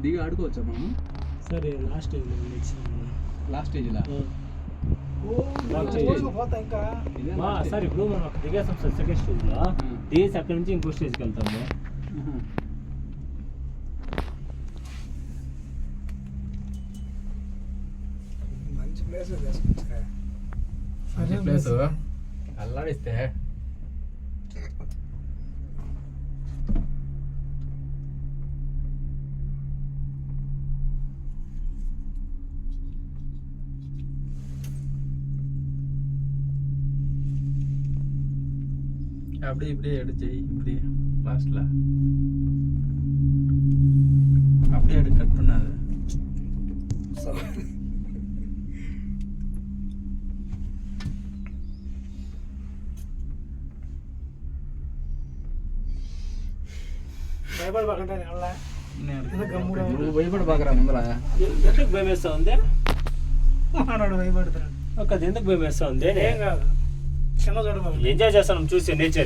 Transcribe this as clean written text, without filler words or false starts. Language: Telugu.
దిగి ఆడుకోవచ్చా మనం? సరే లాస్ట్ స్టేజ్లా సార్ ఇప్పుడు మనం అక్కడ దిగేస్తాం సార్ సెకండ్ స్టేజ్ లో దిగేసి అక్కడ నుంచి ఇంకో స్టేజ్కి వెళ్తాము. మంచి ప్లేస్ ప్లేస్ అల్లాడిస్తే அப்படி இப்படி எடுத்து இப்படி லாஸ்ட்ல அப்படியே எடு கட் பண்ணாது. నువ్వు భయపడి బాకరా ముందర ఎందుకు భయం వేస్తా ఉంది? భయపడతాడు ఒక ఎందుకు భయం వేస్తా ఉంది? ఏం కాదు చిన్న చూడ ఎంజాయ్ చేస్తాను చూసి నేచర్